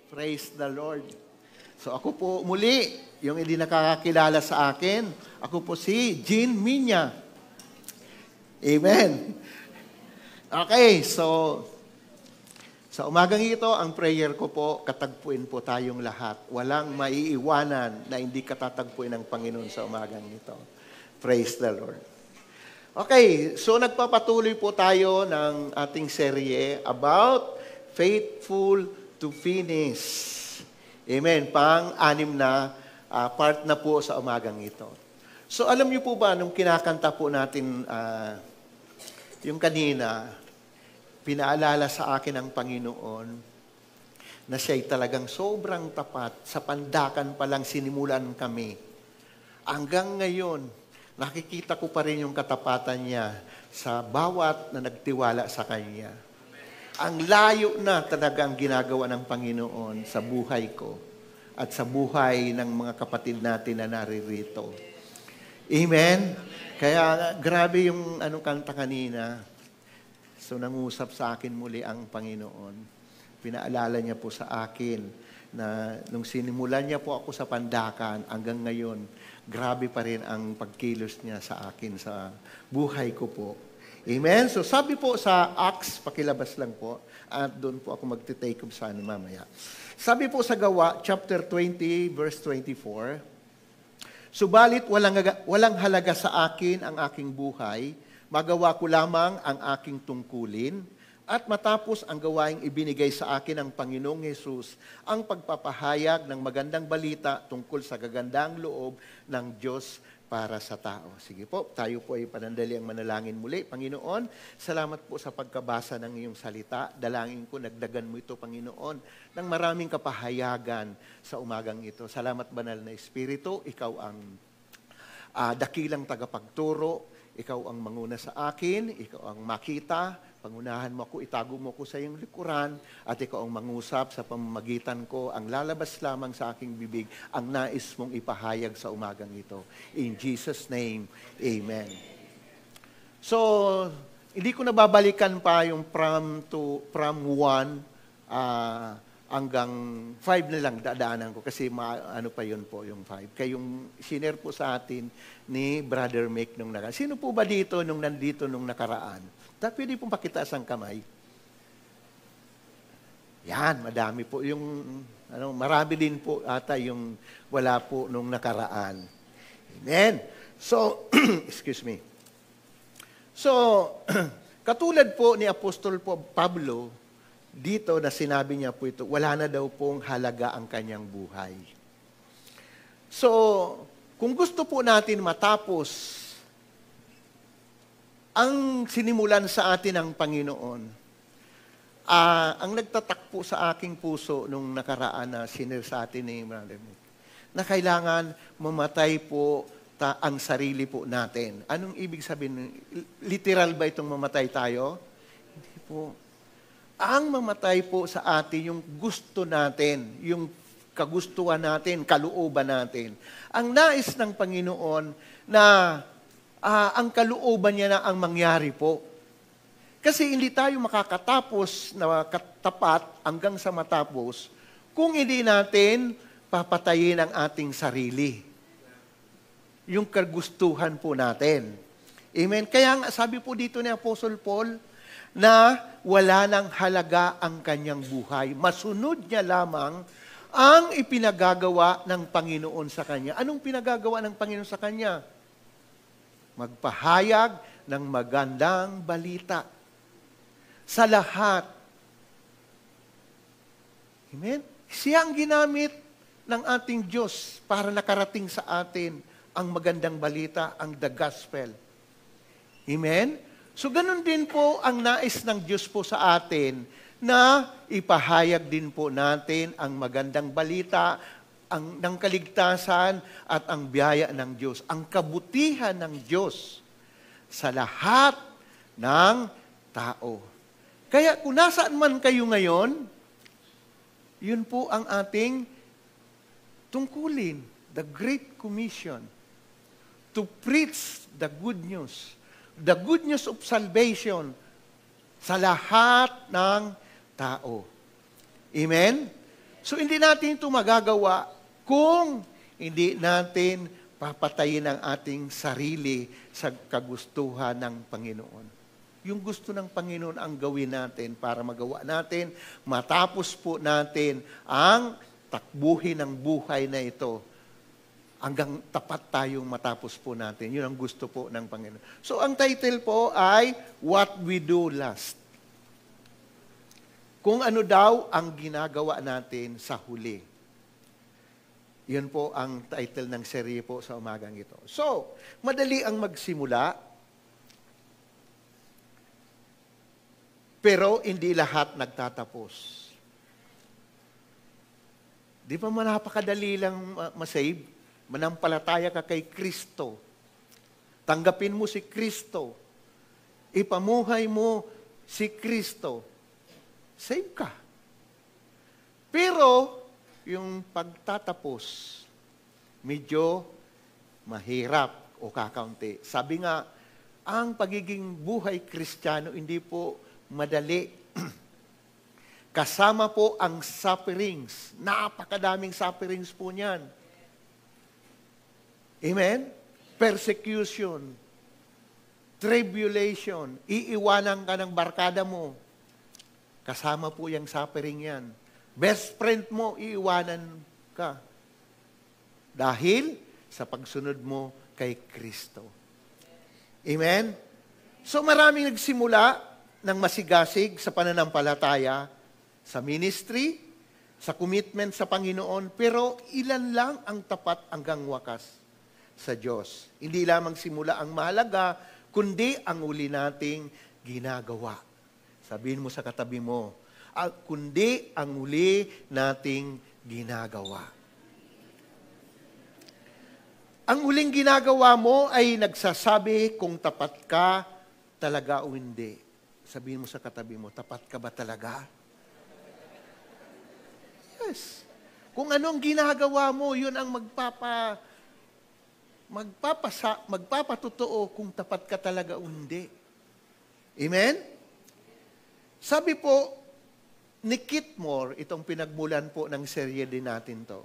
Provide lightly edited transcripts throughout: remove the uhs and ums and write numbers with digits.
Praise the Lord. So ako po muli, yung hindi nakakakilala sa akin, ako po si Jean Minya. Amen. Okay, so sa umagang ito, ang prayer ko po, katagpuin po tayong lahat. Walang maiiwanan na hindi katatagpuin ng Panginoon sa umagang ito. Praise the Lord. Okay, so nagpapatuloy po tayo ng ating serye about faithful to finish. Amen. Pang-anim na part na po sa umagang ito. So alam niyo po ba, nung kinakanta po natin yung kanina, pinaalala sa akin ng Panginoon na siya'y talagang sobrang tapat. Sa pandakan pa lang sinimulan kami. Hanggang ngayon, nakikita ko pa rin yung katapatan niya sa bawat na nagtiwala sa Kanya. Ang layo na talagang ginagawa ng Panginoon sa buhay ko at sa buhay ng mga kapatid natin na naririto. Amen? Kaya grabe yung kanta kanina. So nangusap sa akin muli ang Panginoon. Pinaalala niya po sa akin na nung sinimulan niya po ako sa pandakan hanggang ngayon, grabe pa rin ang pagkilos niya sa akin sa buhay ko po. Amen? So sabi po sa Acts, pakilabas lang po, at doon po ako magte-take up sa mamaya. Sabi po sa Gawa, chapter 20, verse 24, "Subalit walang halaga sa akin ang aking buhay, magawa ko lamang ang aking tungkulin, at matapos ang gawaing ibinigay sa akin ng Panginoong Hesus, ang pagpapahayag ng magandang balita tungkol sa gagandang loob ng Diyos para sa tao." Sige po, tayo po ay panandali ang manalangin muli. Panginoon, salamat po sa pagkabasa ng iyong salita. Dalangin ko, nagdagan mo ito, Panginoon, ng maraming kapahayagan sa umagang ito. Salamat, Banal na Espiritu, ikaw ang dakilang tagapagturo. Ikaw ang manguna sa akin, ikaw ang makita, pangunahan mo ako, itago mo ako sa iyong likuran, at ikaw ang mangusap sa pamamagitan ko, ang lalabas lamang sa aking bibig, ang nais mong ipahayag sa umagang ito. In Jesus' name, Amen. So, hindi ko nababalikan pa yung from 1 hanggang 5 na lang dadaanan ko kasi ano pa yun po yung 5. Kaya yung sinare po sa atin ni Brother Mick nung nakaraan. Sino po ba dito nung nandito nung nakaraan? Pwede pong pakitaas ang kamay. Yan, madami po yung, marami din po ata yung wala po nung nakaraan. Amen. So, excuse me. So, katulad po ni Apostol Pablo, dito na sinabi niya po ito, wala na daw pong halaga ang kanyang buhay. So, kung gusto po natin matapos ang sinimulan sa atin ng Panginoon, ang nagtatak po sa aking puso nung nakaraan na sinare sa atin ni Brother Mick, na kailangan mamatay po ang sarili po natin. Anong ibig sabihin? Literal ba itong mamatay tayo? Hindi po. Ang mamatay po sa atin, yung gusto natin, yung kagustuhan natin, kalooban natin. Ang nais ng Panginoon na ang kalooban niya na ang mangyari po. Kasi hindi tayo makakatapos na katapat hanggang sa matapos kung hindi natin papatayin ang ating sarili. Yung kagustuhan po natin. Amen? Kaya sabi po dito ni Apostle Paul, na wala nang halaga ang kanyang buhay. Masunod niya lamang ang ipinagagawa ng Panginoon sa kanya. Anong pinagagawa ng Panginoon sa kanya? Magpahayag ng magandang balita sa lahat. Amen? Siya ang ginamit ng ating Diyos para nakarating sa atin ang magandang balita, ang the gospel. Amen? So, ganun din po ang nais ng Diyos po sa atin na ipahayag din po natin ang magandang balita ng kaligtasan at ang biyaya ng Diyos, ang kabutihan ng Diyos sa lahat ng tao. Kaya kung nasaan man kayo ngayon, yun po ang ating tungkulin, the Great Commission, to preach the good news. The good news of salvation sa lahat ng tao. Amen? So hindi natin ito magagawa kung hindi natin papatayin ang ating sarili sa kagustuhan ng Panginoon. Yung gusto ng Panginoon ang gawin natin para magawa natin, matapos po natin ang takbuhin ng buhay na ito hanggang tapat tayong matapos po natin. Yun ang gusto po ng Panginoon. So ang title po ay What We Do Last. Kung ano daw ang ginagawa natin sa huli. Yun po ang title ng serye po sa umagang ito. So, madali ang magsimula, pero hindi lahat nagtatapos. Di ba napakadali lang masave? Manampalataya ka kay Kristo. Tanggapin mo si Kristo. Ipamuhay mo si Kristo. Save ka. Pero, yung pagtatapos, medyo mahirap o kakaunti. Sabi nga, ang pagiging buhay Kristiyano hindi po madali. Kasama po ang sufferings. Napakadaming sufferings po niyan. Amen? Persecution, tribulation, iiwanan ka ng barkada mo. Kasama po yung suffering yan. Best friend mo, iiwanan ka. Dahil sa pagsunod mo kay Kristo. Amen? So maraming nagsimula ng masigasig sa pananampalataya, sa ministry, sa commitment sa Panginoon, pero ilan lang ang tapat hanggang wakas sa Diyos. Hindi lamang simula ang mahalaga, kundi ang uli nating ginagawa. Sabihin mo sa katabi mo, kundi ang uli nating ginagawa. Ang uling ginagawa mo ay nagsasabi kung tapat ka talaga o hindi. Sabihin mo sa katabi mo, tapat ka ba talaga? Yes. Kung anong ginagawa mo, yun ang magpapatotoo kung tapat ka talaga o hindi. Amen? Sabi po ni Kit Moore, itong pinagmulan po ng serye din natin to,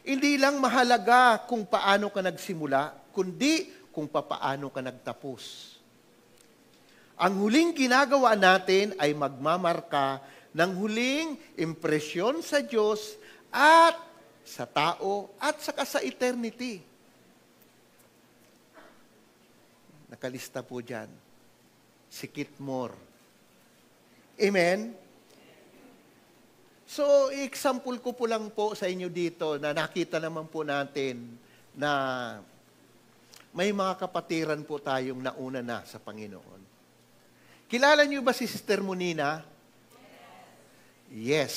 hindi lang mahalaga kung paano ka nagsimula, kundi kung paano ka nagtapos. Ang huling ginagawa natin ay magmamarka ng huling impresyon sa Diyos at sa tao at saka sa eternity. Nakalista po dyan. Si Kit Moore. Amen? So, example ko po lang po sa inyo dito na nakita naman po natin na may mga kapatiran po tayong nauna na sa Panginoon. Kilala niyo ba si Sister Monina? Yes.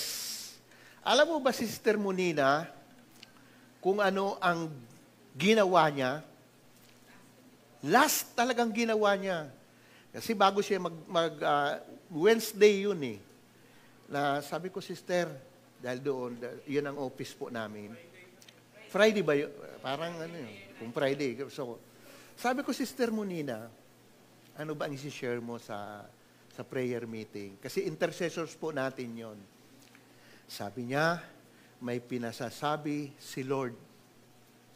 Alam mo ba si Sister Monina kung ano ang ginawa niya? Last talagang ginawa niya. Kasi bago siya Wednesday yun eh. Na sabi ko, sister, dahil doon, yun ang office po namin. Friday ba yun? Parang ano yun, kung Friday. So, sabi ko, Sister Monina, ano ba ang isi-share mo sa prayer meeting? Kasi intercessors po natin yon. Sabi niya, may pinasasabi si Lord.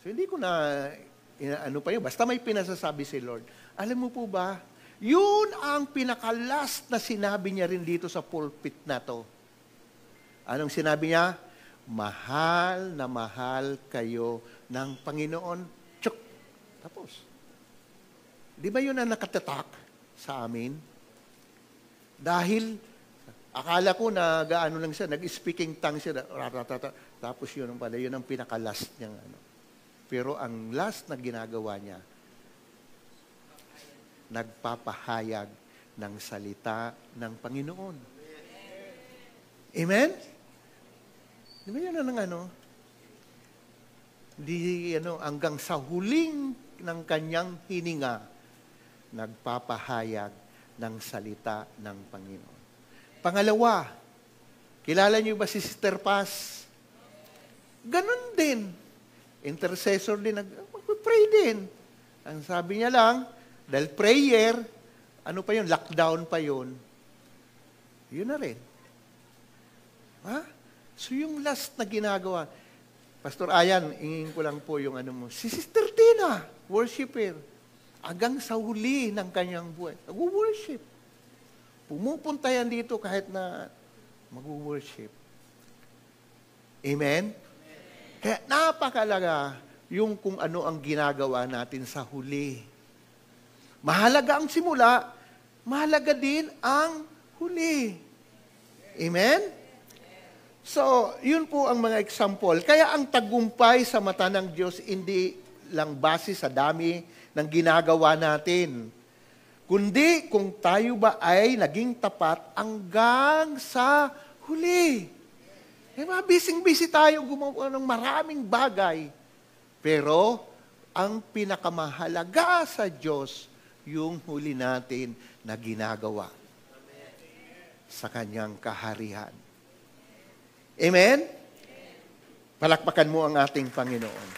So, hindi ko ano pa yun, basta may pinasasabi si Lord. Alam mo po ba, yun ang pinaka-last na sinabi niya rin dito sa pulpit na to. Anong sinabi niya? Mahal na mahal kayo ng Panginoon. Tsuk! Tapos. Di ba yun ang nakatatak sa amin? Dahil, akala ko gaano lang siya, nag-speaking tongue siya, tapos yun pala, yun ang pinaka-last niya. Pero ang last na ginagawa niya, nagpapahayag ng salita ng Panginoon. Amen? Di ba yan hanggang sa huling ng kanyang hininga, nagpapahayag ng salita ng Panginoon. Pangalawa, kilala niyo ba si Sister Paz? Ganon din. Intercessor din, mag-pray din. Ang sabi niya lang, dahil prayer, ano pa yun, lockdown pa yun, yun na rin. Ha? So yung last na ginagawa, Pastor Ayan, ingin ko lang po yung ano mo, si Sister Tina, worshiper, hanggang sa huli ng kanyang buhay, nag-worship. Pumupunta yan dito kahit na mag-worship. Amen? Kaya napakalaga yung kung ano ang ginagawa natin sa huli. Mahalaga ang simula, mahalaga din ang huli. Amen? So, yun po ang mga example. Kaya ang tagumpay sa mata ng Diyos, hindi lang base sa dami ng ginagawa natin, kundi kung tayo ba ay naging tapat hanggang sa huli. Bising-busy tayo gumawa ng maraming bagay. Pero, ang pinakamahalaga sa Diyos, yung huli natin na ginagawa sa Kanyang kaharian. Amen? Palakpakan mo ang ating Panginoon.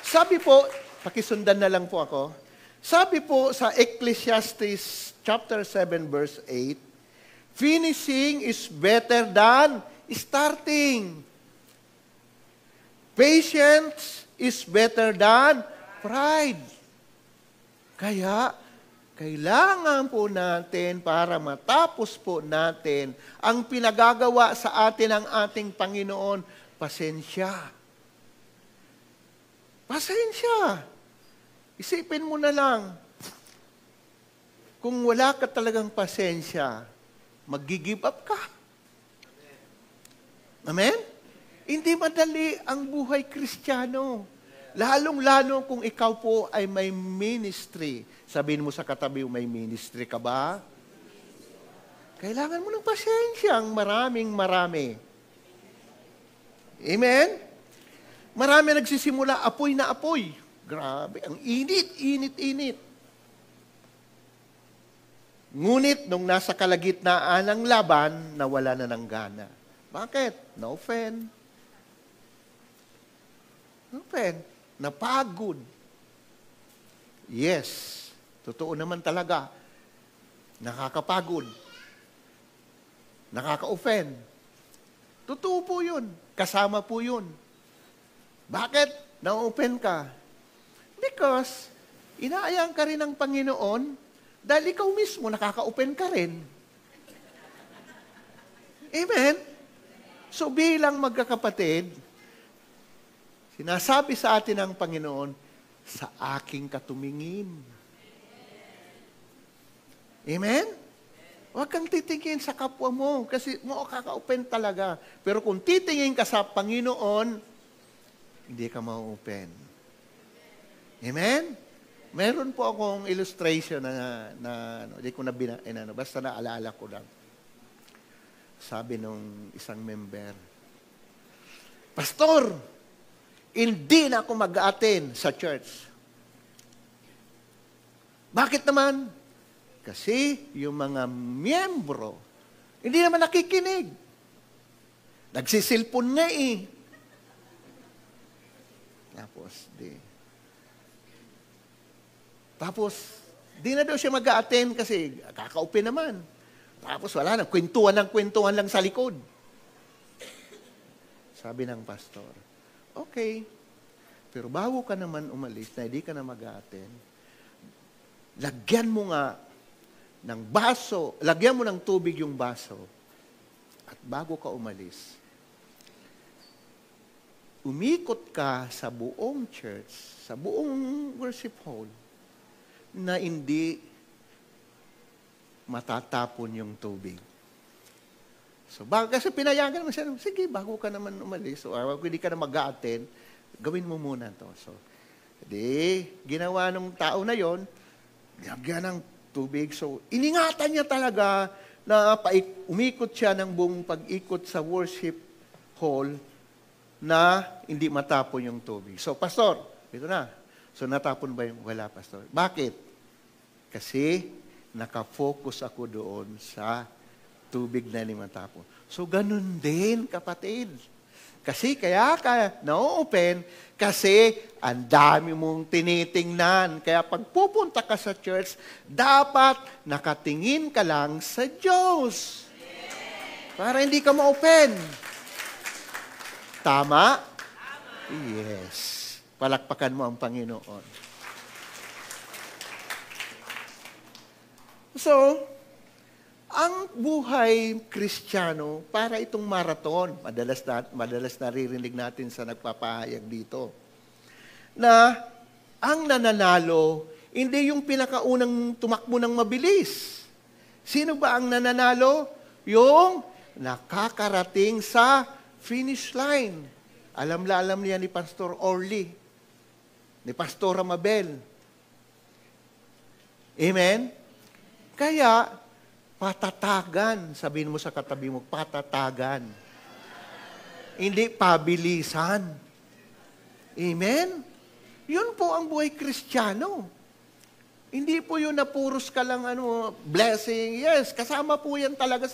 Sabi po, pakisundan na lang po ako, sabi po sa Ecclesiastes chapter 7 verse 8, finishing is better than starting. Patience is better than pride. Kaya, kailangan po natin para matapos po natin ang pinagagawa sa atin ng ating Panginoon, pasensya. Pasensya. Isipin mo na lang, kung wala ka talagang pasensya, mag-give up ka. Amen? Hindi madali ang buhay Kristiyano. Lalong-lalo kung ikaw po ay may ministry. Sabihin mo sa katabi, may ministry ka ba? Kailangan mo ng pasensyang marami. Amen? Marami nagsisimula, apoy na apoy. Grabe, ang init. Ngunit, nung nasa kalagitnaan ng laban, nawala na ng gana. Bakit? Na-offend. Napagod. Yes, totoo naman talaga. Nakakapagod. Nakaka-offend. Totoo po yun. Kasama po yun. Bakit? Na-offend ka. Because, inaayang ka rin ng Panginoon dahil ikaw mismo nakaka-offend ka rin. Amen? So bilang magkakapatid, sinasabi sa atin ng Panginoon, sa aking katumingin. Amen? Huwag kang titingin sa kapwa mo kasi kaka-open talaga. Pero kung titingin ka sa Panginoon, hindi ka ma-open. Amen? Meron po akong illustration na hindi ko na basta naalala ko lang. Sabi nung isang member, Pastor, hindi na ako mag-attend sa church. Bakit naman? Kasi yung mga miyembro, hindi naman nakikinig. Nagsisilpon na eh. Tapos, di na daw siya mag-attend kasi kakaupi naman. Tapos wala na, kwentuhan lang sa likod. Sabi ng pastor, okay, pero bago ka naman umalis na hindi ka na mag-attend, lagyan mo nga ng baso, lagyan mo ng tubig yung baso, at bago ka umalis, umikot ka sa buong church, sa buong worship hall, na hindi matatapon yung tubig. So, kasi pinayagan naman siya, sige, bago ka naman umalis, o hindi ka na mag-a-attend, gawin mo muna to. So, ginawa ng tao na yon, lagyan ng tubig. So, iningatan niya talaga na umikot siya ng buong pag-ikot sa worship hall na hindi matapon yung tubig. So, pastor, ito na. So, natapon ba yung wala, pastor? Bakit? Kasi, nakafocus ako doon sa tubig na hindi matapon. So, ganun din, kapatid. Kasi kaya ka na-open, kasi ang dami mong tinitingnan. Kaya pag pupunta ka sa church, dapat nakatingin ka lang sa Diyos. Para hindi ka ma-open. Tama? Yes. Palakpakan mo ang Panginoon. So, ang buhay Kristiyano, para itong marathon, madalas naririnig natin sa nagpapahayag dito, na ang nananalo, hindi yung pinakaunang tumakbo ng mabilis. Sino ba ang nananalo? Yung nakakarating sa finish line. Alam niya ni Pastor Orly, ni Pastor Mabel. Amen? Kaya, patatagan. Sabihin mo sa katabi mo, patatagan. Hindi pabilisan. Amen? Yun po ang buhay Kristiyano. Hindi po yun na puros ka lang blessing. Yes, kasama po yan talaga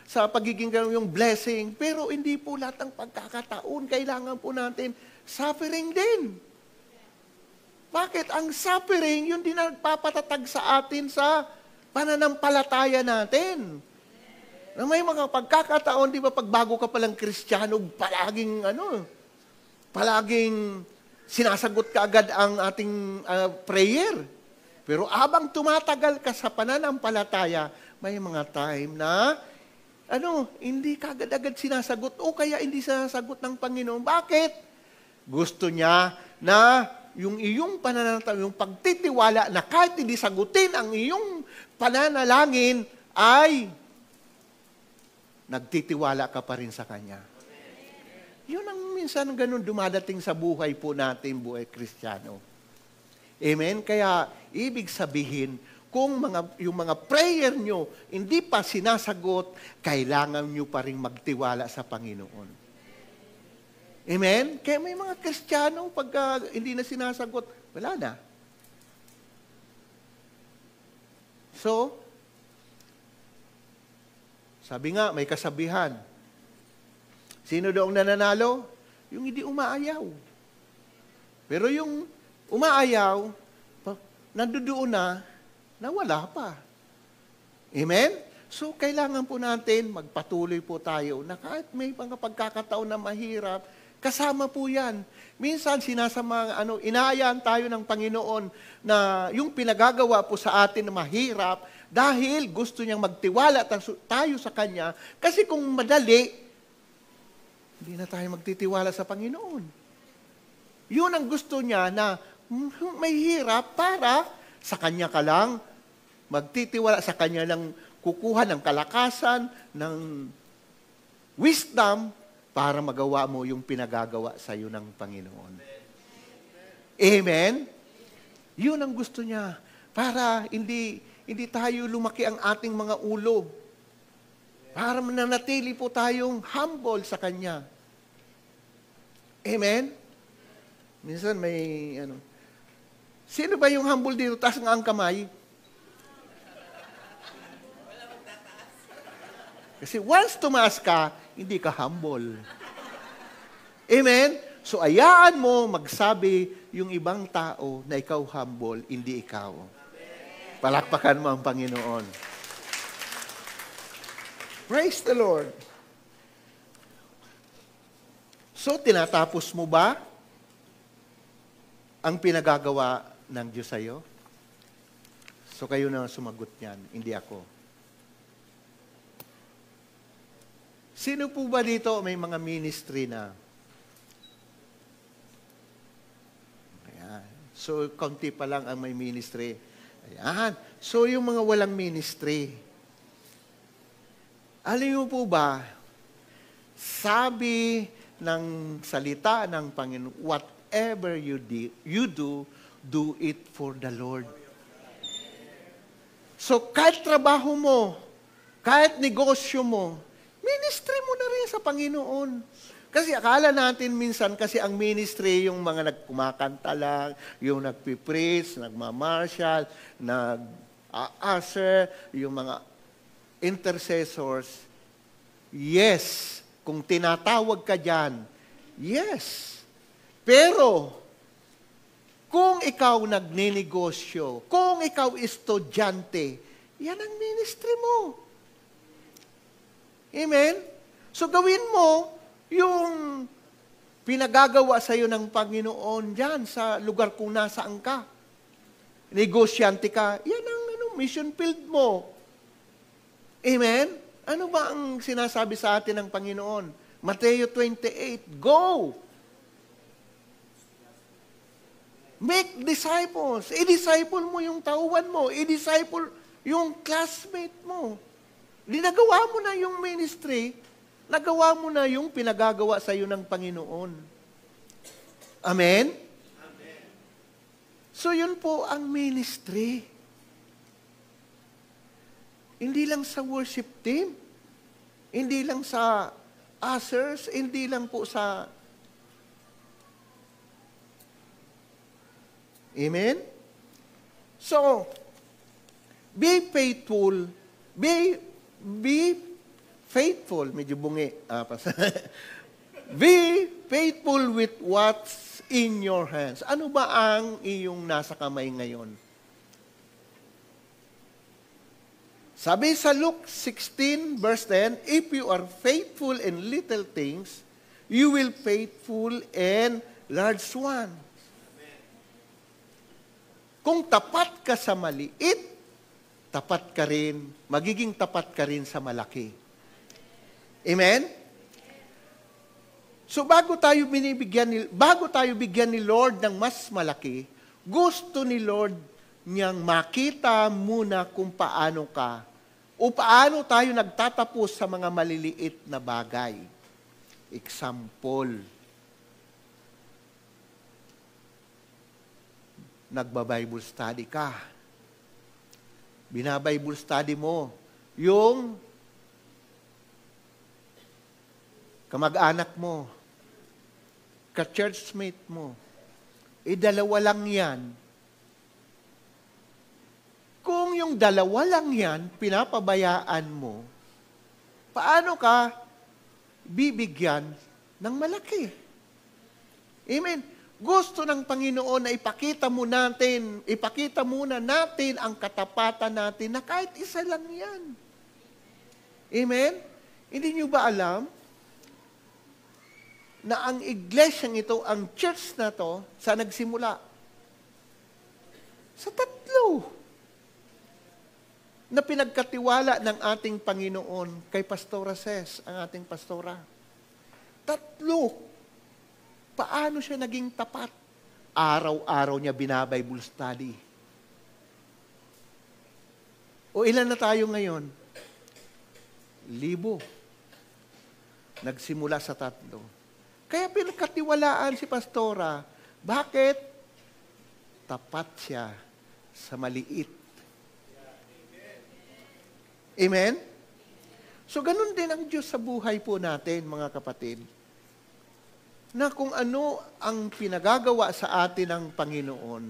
sa pagiging ganun yung blessing. Pero hindi po lahat ng pagkakataon. Kailangan po natin suffering din. Bakit? Ang suffering, yun din ang nagpapatatag sa atin sa pananampalataya natin. Na may mga pagkakataon, di ba, pagbago ka palang Kristiyano, palaging sinasagot ka agad ang ating prayer. Pero abang tumatagal ka sa pananampalataya, may mga time na, hindi ka agad-agad sinasagot o kaya hindi sinasagot ng Panginoon. Bakit? Gusto niya na yung iyong pananampalataya, yung pagtitiwala na kahit hindi sagutin ang iyong pananalangin, ay nagtitiwala ka pa rin sa Kanya. Yun ang minsan ganun dumadating sa buhay po natin, buhay Kristiyano. Amen? Kaya, ibig sabihin, kung yung mga prayer nyo hindi pa sinasagot, kailangan nyo pa rin magtiwala sa Panginoon. Amen? Kaya may mga Kristiyano, pagka hindi na sinasagot, wala na. So, sabi nga, may kasabihan. Sino daw ang nananalo? Yung hindi umaayaw. Pero yung umaayaw, nandoon na wala pa. Amen? So, kailangan po natin, magpatuloy po tayo na kahit may mga pagkakataon na mahirap, kasama po yan. Minsan, inaayaan tayo ng Panginoon na yung pinagagawa po sa atin na mahirap dahil gusto niyang magtiwala tayo sa Kanya. Kasi kung madali, hindi na tayo magtitiwala sa Panginoon. Yun ang gusto niya na may hirap para sa Kanya ka lang magtitiwala, sa Kanya lang kukuha ng kalakasan, ng wisdom, para magawa mo yung pinagagawa sa iyo ng Panginoon. Amen? Yun ang gusto niya. Para hindi tayo lumaki ang ating mga ulo. Para mananatili po tayong humble sa Kanya. Amen? Minsan may, sino ba yung humble dito? Taas nga ang kamay. Kasi once tumaas ka, hindi ka humble. Amen? So, ayaan mo magsabi yung ibang tao na ikaw humble, hindi ikaw. Palakpakan mo ang Panginoon. Praise the Lord. So, tinatapos mo ba ang pinagagawa ng Diyos sa iyo? So, kayo na sumagot niyan, hindi ako. Sino po ba dito may mga ministry na? Ayan. So, kaunti pa lang ang may ministry. Ayan. So, yung mga walang ministry. Alam mo po ba, sabi ng salita ng Panginoon, whatever you do, do it for the Lord. So, kahit trabaho mo, kahit negosyo mo, ministry mo na rin sa Panginoon. Kasi akala natin minsan, kasi ang ministry, yung mga nagkumakanta lang, yung nagpipreach, nagmamarshal, nag-usher, yung mga intercessors. Yes, kung tinatawag ka dyan, yes. Pero, kung ikaw nagninegosyo, kung ikaw estudyante, yan ang ministry mo. Amen? So gawin mo yung pinagagawa sa iyo ng Panginoon diyan sa lugar kung nasaan ka. Negosyante ka, yan ang mission field mo. Amen? Ano ba ang sinasabi sa atin ng Panginoon? Mateo 28, go! Make disciples. I-disciple mo yung tauhan mo. I-disciple yung classmate mo. Nagawa mo na yung ministry, nagawa mo na yung pinagagawa sa iyo ng Panginoon. Amen? Amen. So yun po ang ministry. Hindi lang sa worship team, hindi lang sa ushers, hindi lang po sa... Amen? So, be faithful, be faithful, medyo bungi. Be faithful with what's in your hands. Ano ba ang iyong nasa kamay ngayon? Sabi sa Luke 16, verse 10, if you are faithful in little things, you will faithful in large ones. Kung tapat ka sa maliit, tapat ka rin, magiging tapat ka rin sa malaki. Amen? So bago tayo bigyan ni Lord ng mas malaki, gusto ni Lord niyang makita muna kung paano ka o paano tayo nagtatapos sa mga maliliit na bagay. Example, nagba-Bible study ka. Bina-Bible study mo yung kamag-anak mo, ka-churchmate mo. Dalawa lang yan. Kung yung dalawa lang yan, pinapabayaan mo, paano ka bibigyan ng malaki? Amen. Gusto ng Panginoon na ipakita muna natin ang katapatan natin na kahit isa lang yan. Amen? Hindi nyo ba alam na ang iglesyang ito, ang church na to, saan nagsimula? Sa 3 na pinagkatiwala ng ating Panginoon kay Pastora Ces, ang ating pastora. 3. Paano siya naging tapat? Araw-araw niya bina-Bible study. O ilan na tayo ngayon? 1,000. Nagsimula sa 3. Kaya pinagkatiwalaan si pastora. Bakit? Tapat siya sa maliit. Amen? So, ganun din ang Diyos sa buhay po natin, mga kapatid. Na kung ano ang pinagagawa sa atin ng Panginoon,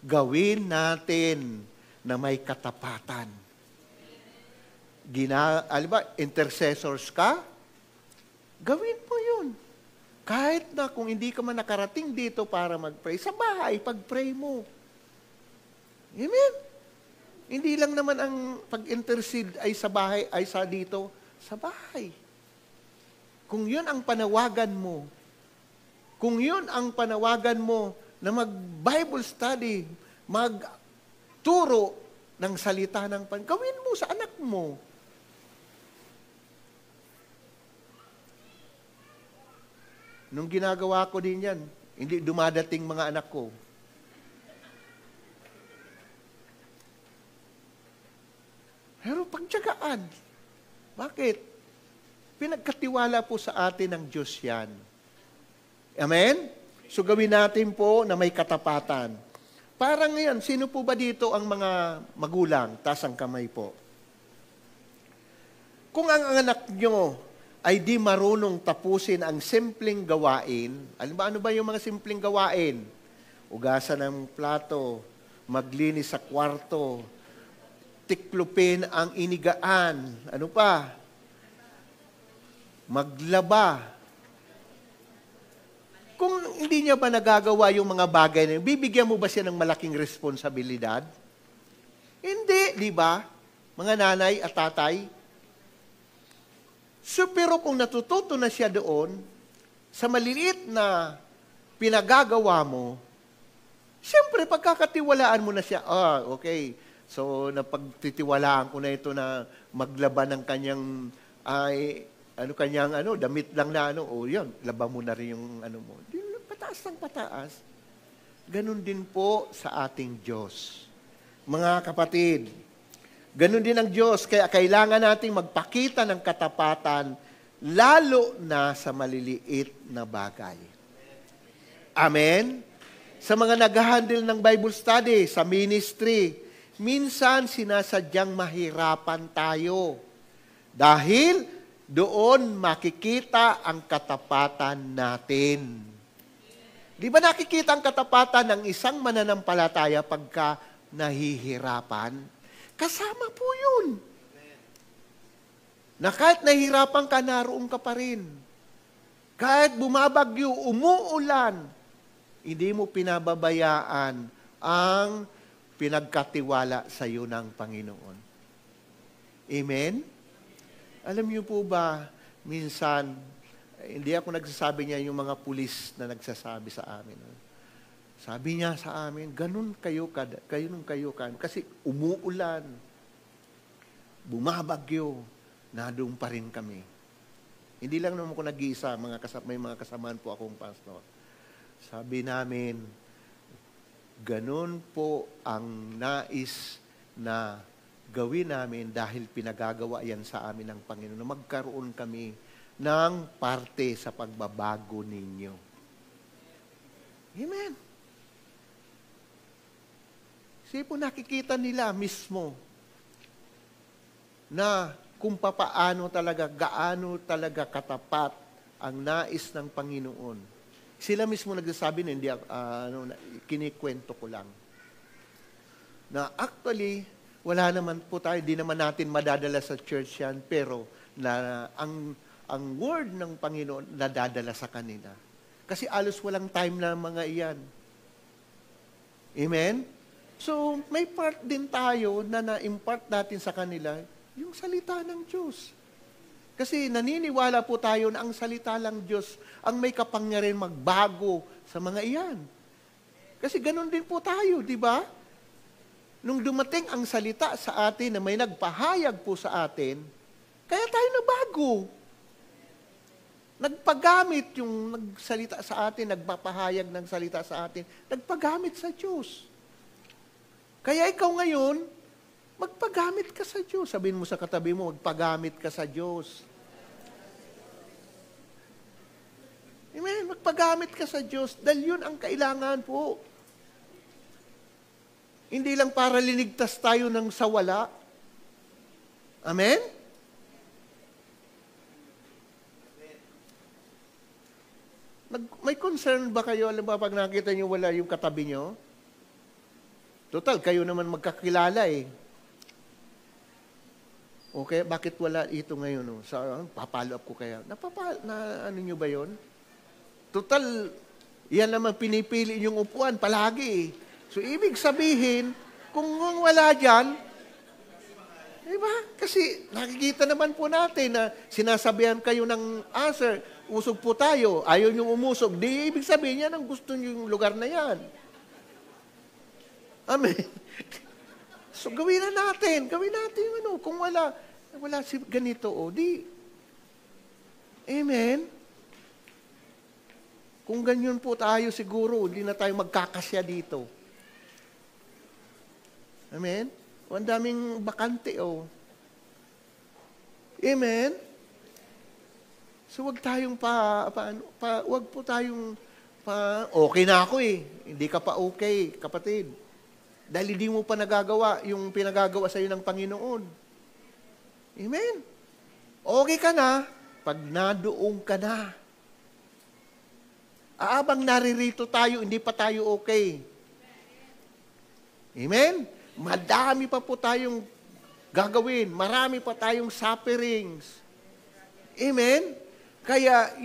gawin natin na may katapatan. Intercessors ka? Gawin mo yun. Kahit na kung hindi ka man nakarating dito para mag-pray, sa bahay, pag-pray mo. Amen? Hindi lang naman ang pag-intercede ay sa bahay, ay sa dito, sa bahay. Kung yun ang panawagan mo, na mag-Bible study, magturo ng salita ng Panginoon, gawin mo sa anak mo. Nung ginagawa ko din yan, hindi dumadating mga anak ko. Pero pagtyagaan. Bakit? Pinagkatiwala po sa atin ng Diyos yan. Amen? So gawin natin po na may katapatan. Parang ngayon, sino po ba dito ang mga magulang? Taas ang kamay po. Kung ang anak nyo ay di marunong tapusin ang simpleng gawain, ano ba yung mga simpleng gawain? Ugasan ng plato, maglinis sa kwarto, tiklupin ang inigaan. Ano pa? Maglaba. Kung hindi niya ba nagagawa yung mga bagay na yun, bibigyan mo ba siya ng malaking responsibilidad? Hindi, di ba? Mga nanay at tatay. So, pero kung natututo na siya doon, sa maliliit na pinagagawa mo, siyempre, pagkakatiwalaan mo na siya, okay, so napagtitiwalaan ko na ito na maglaban ng kanyang, damit lang na yun, laban mo na rin yung mo. Pataas ng pataas. Ganon din po sa ating Diyos. Mga kapatid, ganon din ang Diyos, kaya kailangan nating magpakita ng katapatan, lalo na sa maliliit na bagay. Amen? Sa mga nag-handle ng Bible study, sa ministry, minsan sinasadyang mahirapan tayo. Dahil doon makikita ang katapatan natin. Di ba nakikita ang katapatan ng isang mananampalataya pagka nahihirapan? Kasama po yun. Na kahit nahihirapan ka, naroon ka pa rin. Kahit bumabagyo, umuulan, hindi mo pinababayaan ang pinagkatiwala sa iyo ng Panginoon. Amen? Alam niyo po ba, minsan, hindi ako nagsasabi niya yung mga pulis na nagsasabi sa amin. Sabi niya sa amin, ganun kayo kasi umuulan, bumabagyo, nadoon pa rin kami. Hindi lang naman ako nag-iisa, may mga kasamaan po akong pastor. Sabi namin, ganun po ang nais na gawin namin dahil pinagagawa yan sa amin ng Panginoon, na magkaroon kami ng parte sa pagbabago ninyo. Amen. Kasi po nakikita nila mismo na kung gaano talaga katapat ang nais ng Panginoon. Sila mismo nagsasabi na hindi, kinikwento ko lang. Na actually, wala naman po tayo, di naman natin madadala sa church yan, pero ang word ng Panginoon nadadala sa kanila. Kasi alos walang time na mga iyan. Amen? So, may part din tayo na na-impart natin sa kanila, yung salita ng Diyos. Kasi naniniwala po tayo na ang salita ng Diyos ang may kapangyarihan magbago sa mga iyan. Kasi ganun din po tayo, di ba? Nung dumating ang salita sa atin na may nagpahayag po sa atin, kaya tayo nabago. Nagpagamit yung nagsalita sa atin, nagpapahayag ng salita sa atin, nagpagamit sa Diyos. Kaya ikaw ngayon, magpagamit ka sa Diyos. Sabihin mo sa katabi mo, magpagamit ka sa Diyos. Amen? Magpagamit ka sa Diyos dahil yun ang kailangan po. Hindi lang para linigtas tayo ng sawala. Amen? May concern ba kayo? Alam ba pag nakita nyo wala yung katabi nyo? Total, kayo naman magkakilala eh. Okay, bakit wala ito ngayon? No? Papalo up ko kaya. Ano nyo ba yon? Total, yan naman pinipili yung upuan palagi eh. So, ibig sabihin, kung wala dyan, diba? Kasi nakikita naman po natin na sinasabihan kayo ng answer, usog po tayo, ayaw nyo umusog. Di ibig sabihin yan ang gusto nyo yung lugar na yan. Amen. So, gawin natin kung wala si ganito, di. Amen. Kung ganyan po tayo siguro, hindi na tayo magkakasya dito. Amen? O, ang daming bakante, Amen? So, wag tayong wag po tayong okay na ako eh. Hindi ka pa okay, kapatid. Dahil hindi mo pa nagagawa yung pinagagawa sa iyo ng Panginoon. Amen? Okay ka na pag nadoong ka na. Abang naririto tayo, hindi pa tayo okay. Amen? Madami pa po tayong gagawin. Marami pa tayong sufferings. Amen? Kaya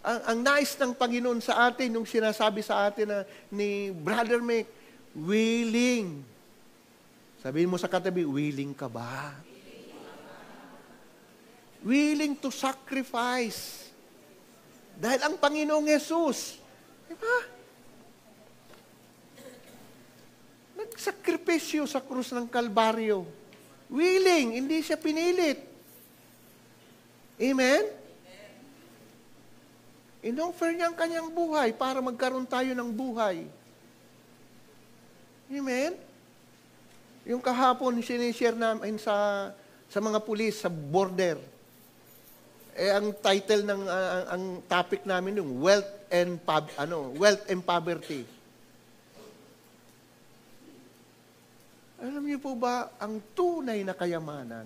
ang nais ng Panginoon sa atin, yung sinasabi sa atin ni Brother Mick, willing. Sabihin mo sa katabi, willing ka ba? Willing to sacrifice. Dahil ang Panginoong Jesus, di ba? Nagsakripisyo sa krus ng Kalbaryo. Willing, hindi siya pinilit. Amen? Inoffer niya ang kanyang buhay para magkaroon tayo ng buhay. Amen? Yung kahapon, sinishare namin sa mga pulis, sa border. Ang title ng ang topic namin yung wealth and poverty. Alam niyo po ba, ang tunay na kayamanan,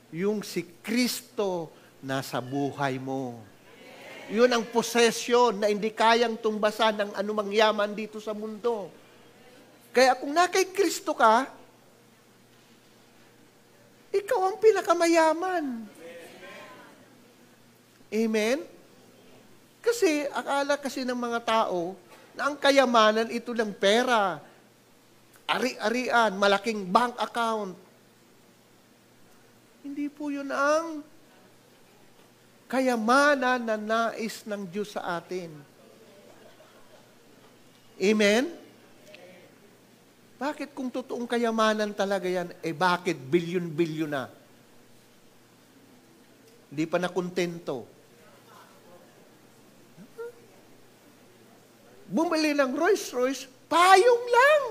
yung si Kristo nasa buhay mo. Yun ang possession na hindi kayang tumbasan ng anumang yaman dito sa mundo. Kaya kung nakay Kristo ka, ikaw ang pinakamayaman. Amen? Kasi, akala kasi ng mga tao na ang kayamanan, ito lang pera, ari-arian, malaking bank account. Hindi po yun ang kayamanan na nais ng Diyos sa atin. Amen? Bakit kung totoong kayamanan talaga yan, bakit bilyon-bilyon na? Hindi pa nakontento. Bumili ng Rolls-Royce, payong lang.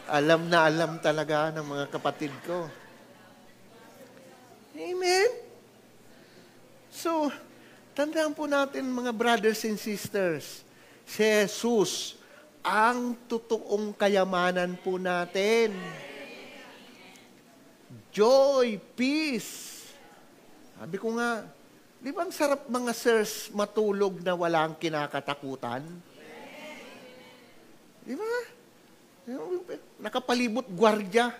Alam na alam talaga ng mga kapatid ko. Amen? So, tandaan po natin mga brothers and sisters, si Jesus, ang totoong kayamanan po natin. Joy, peace. Sabi ko nga, di ba ang sarap mga sirs matulog na walang kinakatakutan? Di ba? Nakapalibot gwardya.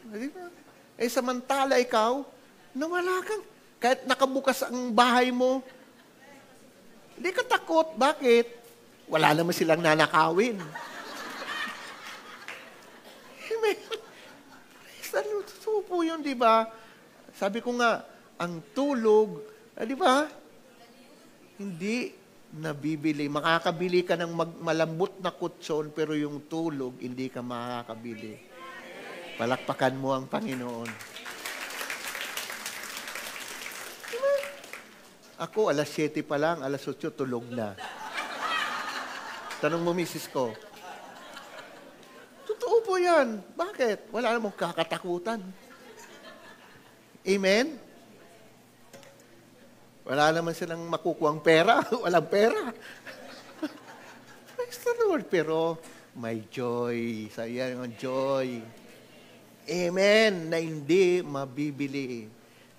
Di ba? Samantala ikaw, nawala kang, kahit nakabukas ang bahay mo, hindi ka takot. Bakit? Wala naman silang nanakawin. Totoo po yun, di ba? Sabi ko nga, ang tulog, di ba? Hindi nabibili. Makakabili ka ng malambot na kutson, pero yung tulog, hindi ka makakabili. Palakpakan mo ang Panginoon. Diba? Ako, alas 7 pa lang, alas 8, tulog na. Tanong mo, misis ko. Totoo po yan. Bakit? Wala namang kakatakutan. Amen? Wala naman silang makukuhang pera. Walang pera. Praise the Lord. Pero may joy. Saya yung joy. Amen. Na hindi mabibili.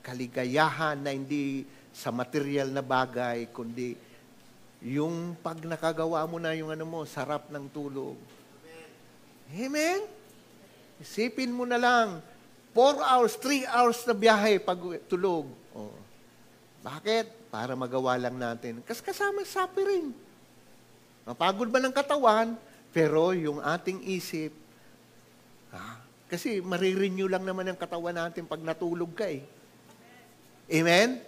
Kaligayahan na hindi sa material na bagay, kundi yung pag nakagawa mo na yung sarap ng tulog. Amen? Isipin mo na lang, 4 hours, 3 hours na biyahe pag tulog. Oh. Bakit? Para magawa lang natin. Kasi kasama suffering. Mapagod ba ng katawan, pero yung ating isip, kasi marirenew lang naman ang katawan natin pag natulog ka eh. Amen?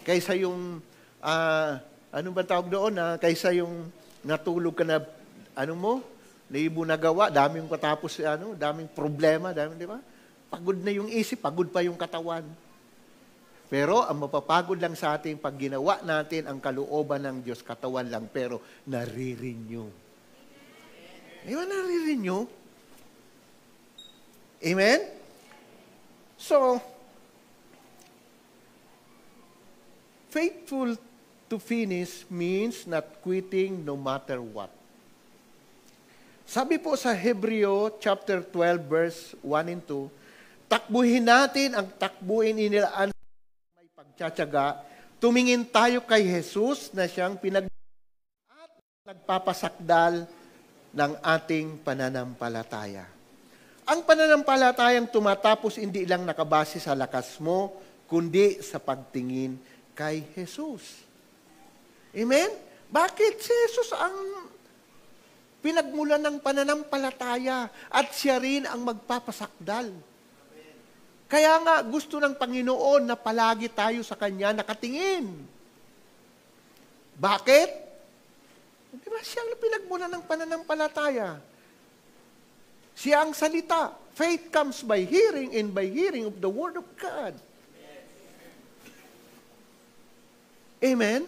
Kaysa yung, ano ba tawag doon? Kaysa yung natulog ka na, naibo na gawa, daming patapos, daming problema, di ba? Pagod na yung isip, pagod pa yung katawan. Pero ang mapapagod lang sa atin, pag ginawa natin ang kalooban ng Diyos, katawan lang, pero nare-renew. Di ba nare-renew? Amen? So, faithful to finish means not quitting no matter what. Sabi po sa Hebreo chapter 12 verse 1 and 2, takbuhin natin ang takbuhin inilaan may pagtsatsaga, tumingin tayo kay Jesus na siyang at nagpapasakdal ng ating pananampalataya. Ang pananampalatayang tumatapos hindi lang nakabase sa lakas mo, kundi sa pagtingin kay Jesus. Amen? Bakit si Jesus ang pinagmulan ng pananampalataya at siya rin ang magpapasakdal. Kaya nga gusto ng Panginoon na palagi tayo sa Kanya nakatingin. Bakit? Di ba siya ang pinagmulan ng pananampalataya? Siya ang salita. Faith comes by hearing and by hearing of the Word of God. Amen?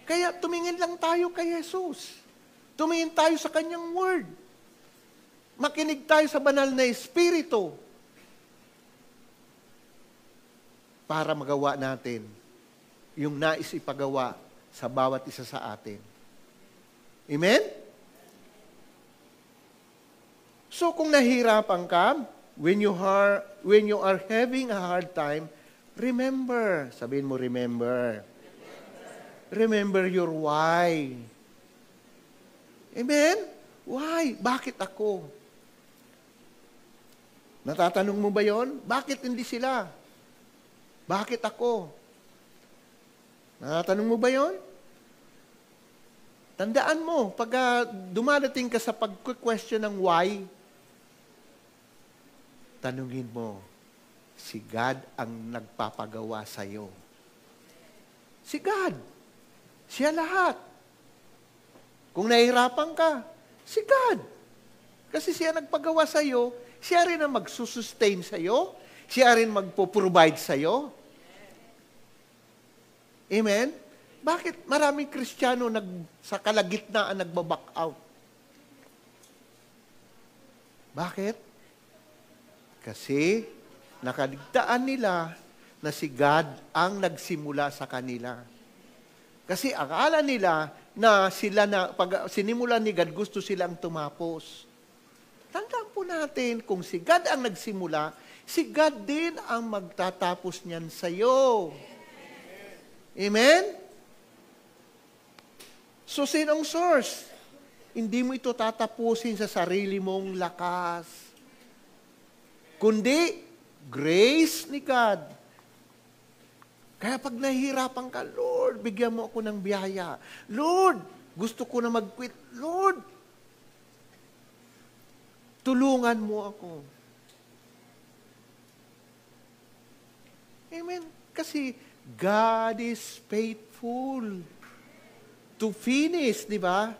Kaya tumingin lang tayo kay Jesus. Tumingin tayo sa Kanyang Word. Makinig tayo sa banal na Espiritu para magawa natin yung nais ipagawa sa bawat isa sa atin. Amen? So kung nahihirapan ka, when you are having a hard time, remember. Sabihin mo, remember. Remember your why. Amen? Why? Bakit ako? Natatanong mo ba yon? Bakit hindi sila? Bakit ako? Natatanong mo ba yon? Tandaan mo, pag dumadating ka sa pag-question ng why, tanungin mo, si God ang nagpapagawa sa iyo. Si God. Siya lahat. Kung nahihirapan ka, si God. Kasi siya nagpagawa sa iyo, siya rin ang magsusustain sa iyo, siya rin magpo-provide sa iyo. Amen? Bakit maraming Kristiyano sa kalagitnaan nagbaback out? Bakit? Kasi nakaligtaan nila na si God ang nagsimula sa kanila. Kasi akala nila na sila pag sinimulan ni God, gusto silang tumapos. Tandaan po natin, kung si God ang nagsimula, si God din ang magtatapos niyan sa iyo. Amen? So, sinong source? Hindi mo ito tatapusin sa sarili mong lakas. Kundi, grace ni God. Kaya pag nahihirapan ka, Lord, bigyan mo ako ng biyaya. Lord, gusto ko na mag-quit. Lord, tulungan mo ako. Amen? Kasi God is faithful to finish, di ba?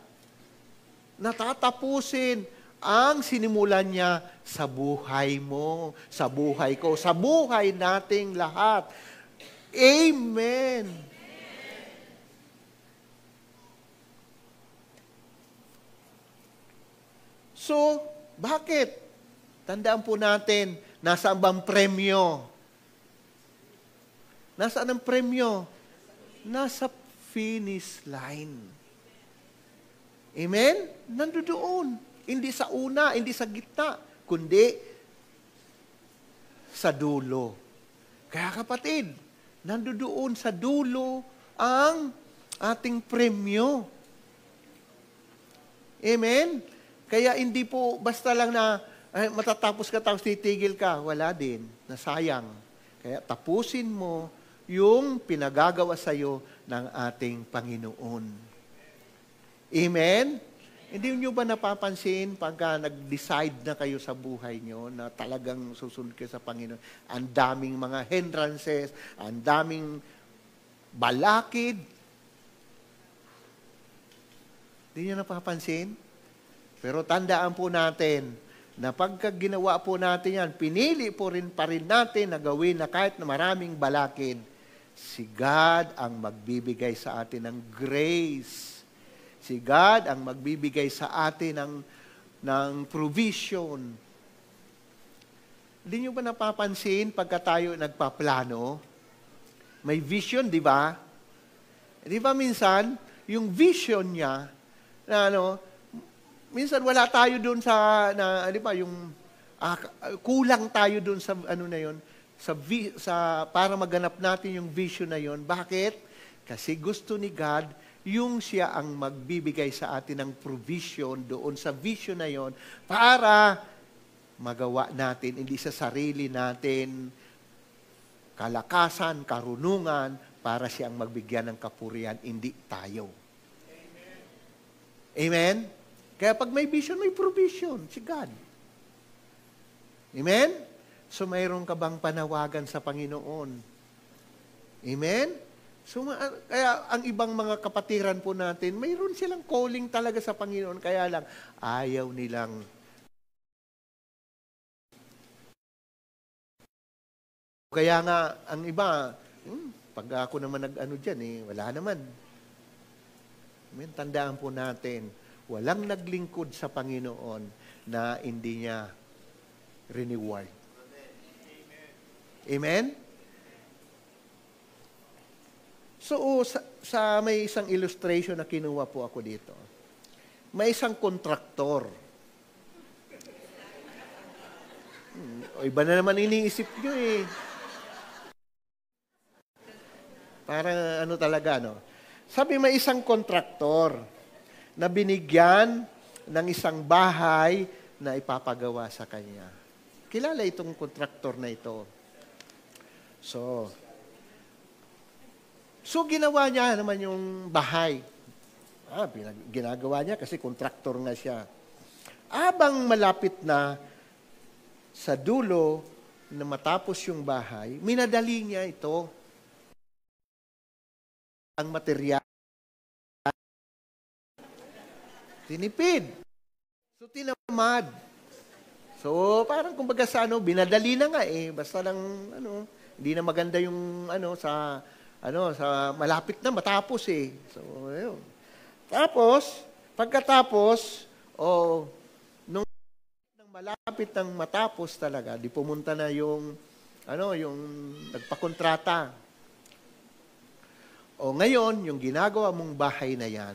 Natatapusin ang sinimulan niya sa buhay mo, sa buhay ko, sa buhay nating lahat. Amen. So, bakit? Tandaan po natin, nasaan bang premyo? Nasaan ang premyo? Nasa finish line. Amen? Nandoon. Hindi sa una, hindi sa gitna, kundi sa dulo. Kaya kapatid, nandoon sa dulo ang ating premyo. Amen? Kaya hindi po basta lang na matatapos ka tapos titigil ka. Wala din. Nasayang. Kaya tapusin mo yung pinagagawa sa iyo ng ating Panginoon. Amen? Hindi nyo ba napapansin pagka nag-decide na kayo sa buhay nyo na talagang susunod kayo sa Panginoon, ang daming mga hindrances, ang daming balakid. Hindi nyo napapansin? Pero tandaan po natin na pagka ginawa po natin yan, pinili po rin pa rin natin na gawin na kahit na maraming balakid, si God ang magbibigay sa atin ng grace. Si God ang magbibigay sa atin ng provision. Hindi nyo ba napapansin pagka tayo nagpaplano? May vision, di ba? Di ba minsan, yung vision niya, minsan wala tayo doon sa, di ba, kulang tayo doon sa, na yun, para maganap natin yung vision na yon. Bakit? Kasi gusto ni God, yung siya ang magbibigay sa atin ng provision doon sa vision na yon para magawa natin, hindi sa sarili natin, kalakasan, karunungan, para siya ang magbigyan ng kapurihan, hindi tayo. Amen? Amen? Kaya pag may vision, may provision. Si God. Amen? So mayroon ka bang panawagan sa Panginoon? Amen? So, kaya ang ibang mga kapatiran po natin, mayroon silang calling talaga sa Panginoon, kaya lang ayaw nilang kaya nga, ang iba, pag ako naman nag-ano dyan, wala naman. Amen? Tandaan po natin, walang naglingkod sa Panginoon na hindi niya reward. Amen? So, sa may isang illustration na kinuha po ako dito. May isang kontraktor. O iba na naman iniisip nyo eh. Parang ano talaga, no? Sabi may isang kontraktor na binigyan ng isang bahay na ipapagawa sa kanya. Kilala itong kontraktor na ito. So ginawa niya naman yung bahay. Ginagawa niya kasi kontraktor nga siya. Abang malapit na sa dulo na matapos yung bahay, minadali niya ito. Ang material. Tinipid. So tinamad. So parang kumbaga sa binadali na nga eh. Basta lang hindi na maganda yung sa malapit na matapos eh. So, ayun. Tapos, pagkatapos, nung malapit ng matapos talaga, di pumunta na yung nagpakontrata. Ngayon, yung ginagawa mong bahay na yan,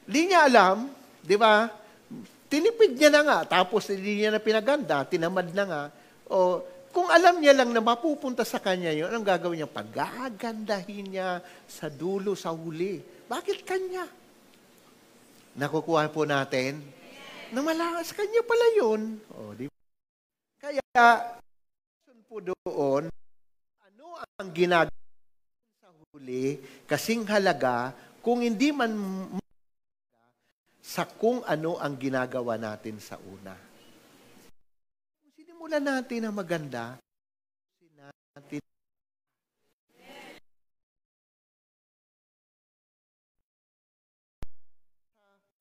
di niya alam, di ba? Tinipid niya na nga, tapos hindi niya na pinaganda, tinamad na nga. Kung alam niya lang na mapupunta sa kanya yun, anong gagawin niya? Pagagandahin niya sa dulo, sa huli. Bakit kanya? Nakukuha po natin na malakas kanya pala yun. Di ba? Kaya, po doon, ano ang ginagawa sa huli, kasing halaga, kung hindi man sa kung ano ang ginagawa natin sa una. Kung sinimulan natin ang maganda, natin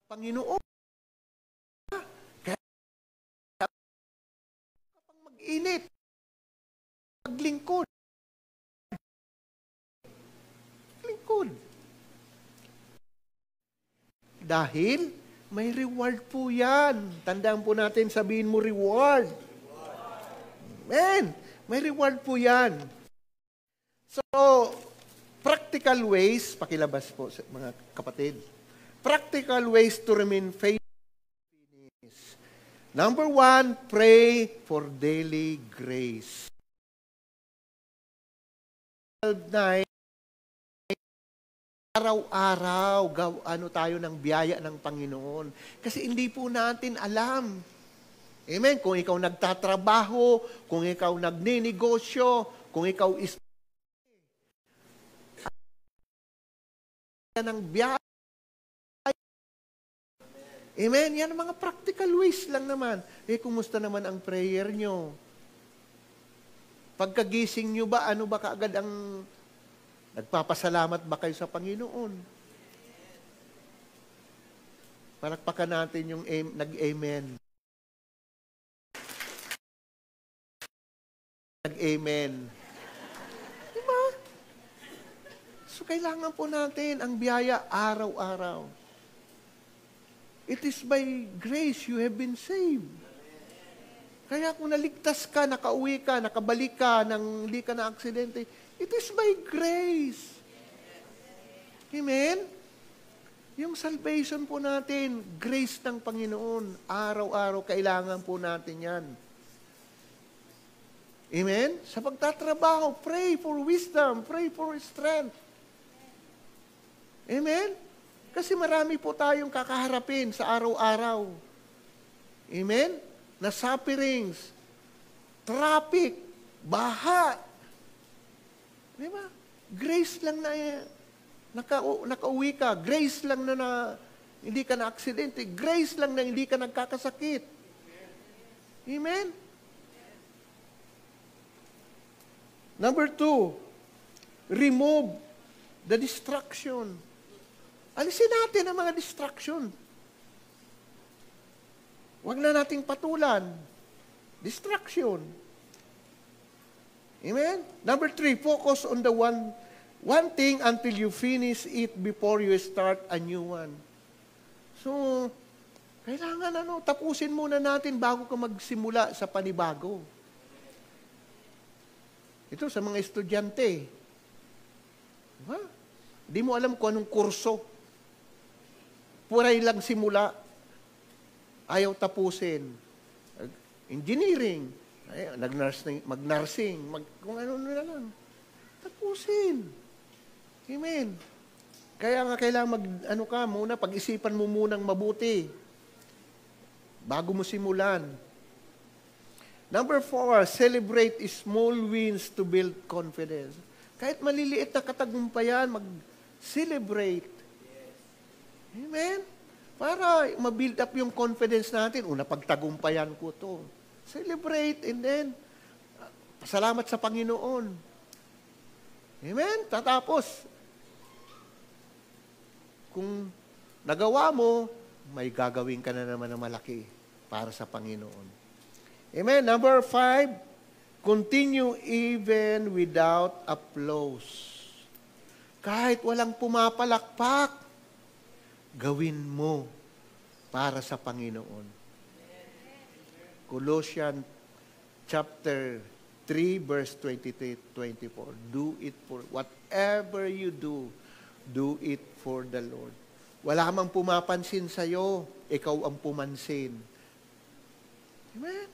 Panginoon. Kaya kapag mag-init, maglingkod. Dahil may reward po yan. Tandaan po natin, sabihin mo reward. Amen. May reward po yan. So, practical ways, pakilabas po mga kapatid. Practical ways to remain faithful. Number 1, pray for daily grace. 12:9, araw-araw, tayo ng biyaya ng Panginoon. Kasi hindi po natin alam. Amen? Kung ikaw nagtatrabaho, kung ikaw nagninegosyo, kung ikaw ng biyaya. Amen? Yan ang mga practical ways lang naman. Kumusta naman ang prayer nyo? Pagkagising nyo ba, ano ba kaagad ang nagpapasalamat ba kayo sa Panginoon? Palakpakan natin yung nag-amen. Nag-amen. Diba? So, kailangan po natin ang biyaya araw-araw. It is by grace you have been saved. Kaya kung naligtas ka, nakauwi ka, nakabalik ka, nang hindi ka na aksidente, it is by grace. Amen? Yung salvation po natin, grace ng Panginoon, araw-araw kailangan po natin yan. Amen? Sa pagtatrabaho, pray for wisdom, pray for strength. Amen? Kasi marami po tayong kakaharapin sa araw-araw. Amen? Na sufferings, traffic, baha. Di ba? Grace lang na nakauwi ka. Grace lang na hindi ka na aksidente. Grace lang na hindi ka nagkakasakit. Amen? Number 2, remove the distraction. Alisin natin ang mga distraction. Huwag na nating patulan. Distraction. Amen? Number 3, focus on the one thing until you finish it before you start a new one. So, kailangan tapusin muna natin bago ka magsimula sa panibago. Ito sa mga estudyante. Diba? Hindi mo alam kung anong kurso. Puray lang simula. Ayaw tapusin. Engineering. Mag-nursing. Kung ano na lang. Tapusin. Amen. Kaya nga kailangan muna, pag-isipan mo munang mabuti. Bago mo simulan. Number 4, celebrate small wins to build confidence. Kahit maliliit na katagumpayan, mag-celebrate. Amen? Para ma-build up yung confidence natin. Pagtagumpayan ko to. Celebrate and then, pasalamat sa Panginoon. Amen? Tatapos, kung nagawa mo, may gagawin ka na naman na malaki para sa Panginoon. Amen? Number 5, continue even without applause. Kahit walang pumapalakpak, gawin mo para sa Panginoon. Colossians chapter 3, verse 23-24. Do it for, whatever you do it for the Lord. Wala mang pumapansin sa'yo, ikaw ang pumansin. Amen?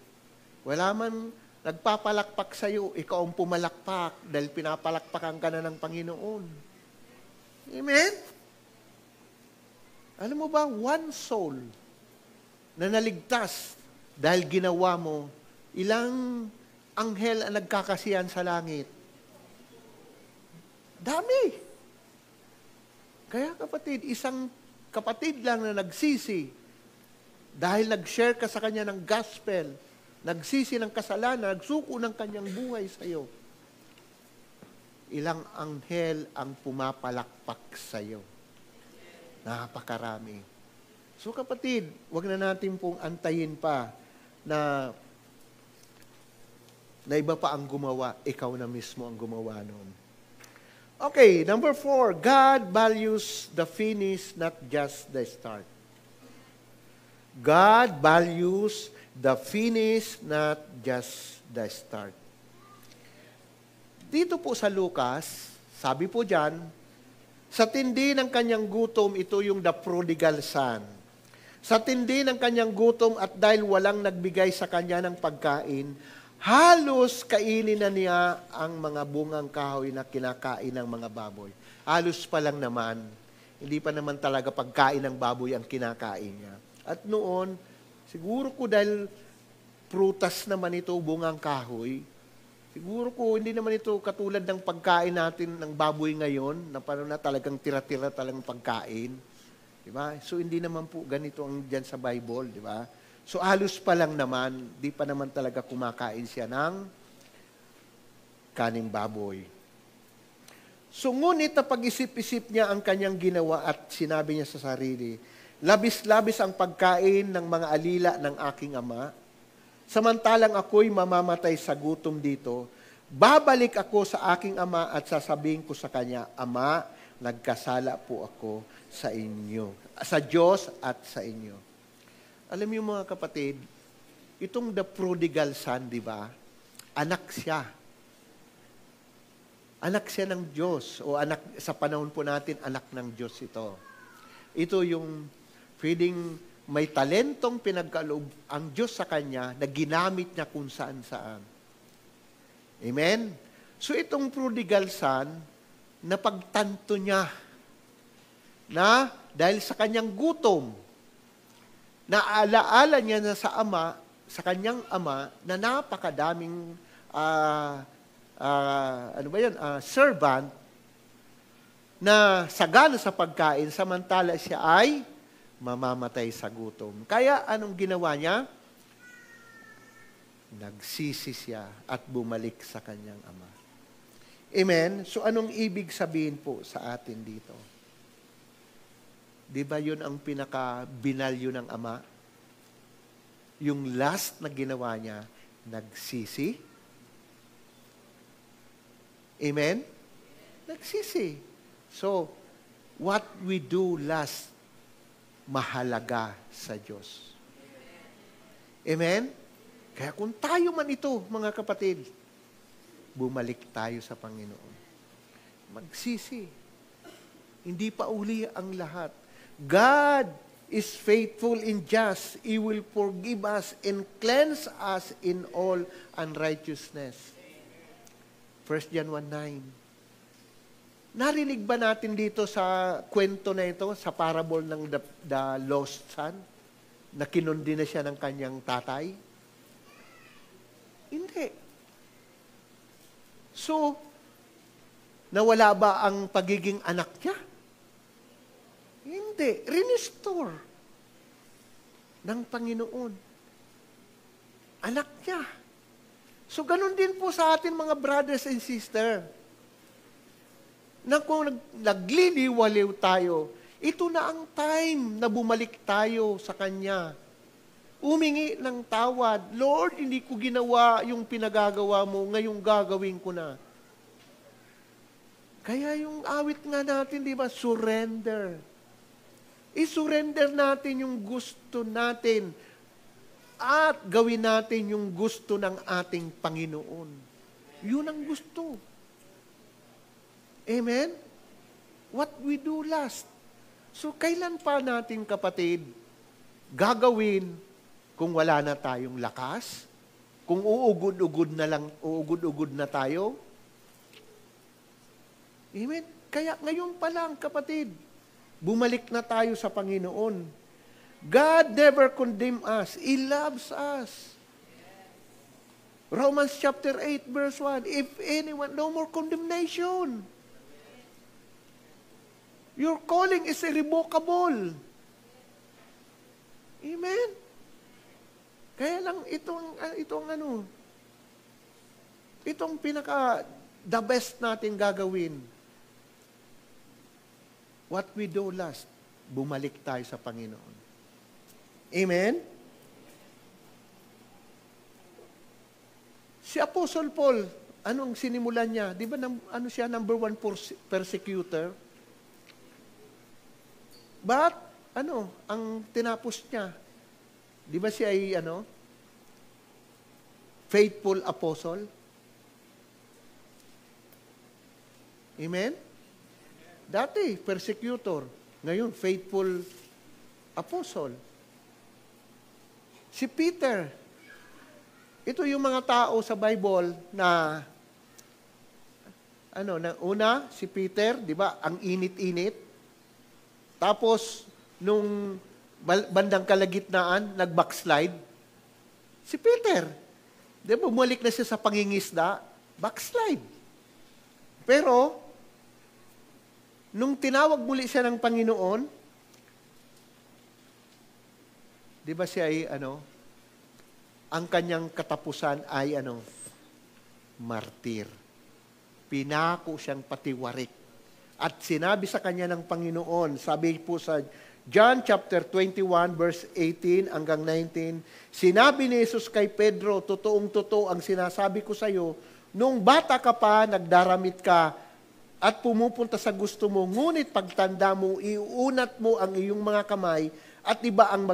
Wala man nagpapalakpak sa'yo, ikaw ang pumalakpak dahil pinapalakpakan ka na ng Panginoon. Amen? Alam mo ba, one soul na naligtas dahil ginawa mo, ilang anghel ang nagkakasiyan sa langit? Dami. Kaya kapatid, isang kapatid lang na nagsisi dahil nag-share ka sa kanya ng gospel, nagsisi ng kasalanan, nagsuko ng kanyang buhay sa iyo. Ilang anghel ang pumapalakpak sa iyo. Napakarami. So kapatid, wag na natin pong antayin pa na iba pa ang gumawa, ikaw na mismo ang gumawa noon. Okay, number 4, God values the finish, not just the start. God values the finish, not just the start. Dito po sa Lucas, sabi po dyan, sa tindi ng kanyang gutom, ito yung the prodigal son. Sa tindi ng kanyang gutom at dahil walang nagbigay sa kanya ng pagkain, halos kainin na niya ang mga bungang kahoy na kinakain ng mga baboy. Halos pa lang naman, hindi pa naman talaga pagkain ng baboy ang kinakain niya. At noon, siguro ko dahil prutas naman ito, bungang kahoy, siguro ko hindi naman ito katulad ng pagkain natin ng baboy ngayon, na parang na talagang tira-tira talagang pagkain. Diba? So hindi naman po ganito ang dyan sa Bible, di ba? So halos pa lang naman, di pa naman talaga kumakain siya ng kaning baboy. So ngunit na pag-isip-isip niya ang kanyang ginawa at sinabi niya sa sarili, labis-labis ang pagkain ng mga alila ng aking ama, samantalang ako'y mamamatay sa gutom dito, babalik ako sa aking ama at sasabihin ko sa kanya, Ama, nagkasala po ako sa inyo, sa Diyos at sa inyo. Alam niyo mga kapatid, itong the prodigal son, di ba? Anak siya. Anak siya ng Diyos, o anak, sa panahon po natin, anak ng Diyos ito. Ito yung pwedeng may talentong pinagkaloob ang Diyos sa kanya na ginamit niya kung saan-saan. Amen? So itong prodigal son, napagtanto niya na dahil sa kanyang gutom, naalaala niya na sa kanyang ama, na napakadaming servant na sagana sa pagkain, samantala siya ay mamamatay sa gutom. Kaya anong ginawa niya? Nagsisi siya at bumalik sa kanyang ama. Amen? So anong ibig sabihin po sa atin dito? Di ba yun ang pinaka-binalyo ng ama? Yung last na ginawa niya, nagsisi. Amen? Nagsisi. So, what we do last, mahalaga sa Diyos. Amen? Kaya kung tayo man ito, mga kapatid, bumalik tayo sa Panginoon. Magsisi. Hindi pa uli ang lahat. God is faithful and just. He will forgive us and cleanse us in all unrighteousness. 1 John 1:9. Narinig ba natin dito sa kwento na ito, sa parable ng the lost son, na kinundi na siya ng kanyang tatay? Hindi. So, nawala ba ang pagiging anak niya? Hindi. Restore ng Panginoon. Anak niya. So, ganun din po sa atin mga brothers and sisters. Na kung nagliliwaliw tayo, ito na ang time na bumalik tayo sa Kanya. Umingi ng tawad. Lord, hindi ko ginawa yung pinagagawa mo, ngayong gagawin ko na. Kaya yung awit nga natin, di ba, surrender. I-surrender natin yung gusto natin at gawin natin yung gusto ng ating Panginoon. Yun ang gusto. Amen? What we do last. So, kailan pa natin, kapatid, gagawin kung wala na tayong lakas? Kung uugod-ugod na tayo? Amen? Kaya ngayon pa lang, kapatid, bumalik na tayo sa Panginoon. God never condemn us. He loves us. Romans chapter 8, verse 1, if anyone, no more condemnation. Your calling is irrevocable. Amen? Kaya lang itong the best natin gagawin. What we do last, bumalik tayo sa Panginoon. Amen? Si Apostle Paul, anong sinimulan niya? Di ba siya number 1 persecutor? But, ang tinapos niya? Di ba siya ay, faithful apostle? Amen? Dati, persecutor. Ngayon, faithful apostle. Si Peter, ito yung mga tao sa Bible na, una, si Peter, di ba, ang init-init. Tapos, nung bandang kalagitnaan, nag-backslide. Si Peter, di ba, bumalik na siya sa pangingisda, backslide. Pero, nung tinawag muli siya ng Panginoon, di ba siya ay, ang kanyang katapusan ay, martir. Pinako siyang patiwarik. At sinabi sa kanya ng Panginoon, sabi po sa John chapter 21, verse 18 hanggang 19, sinabi ni Jesus kay Pedro, totoong-totoo ang sinasabi ko sa iyo, nung bata ka pa, nagdaramit ka, at pumupunta sa gusto mo, ngunit pagtanda mo, iunat mo ang iyong mga kamay, at iba ang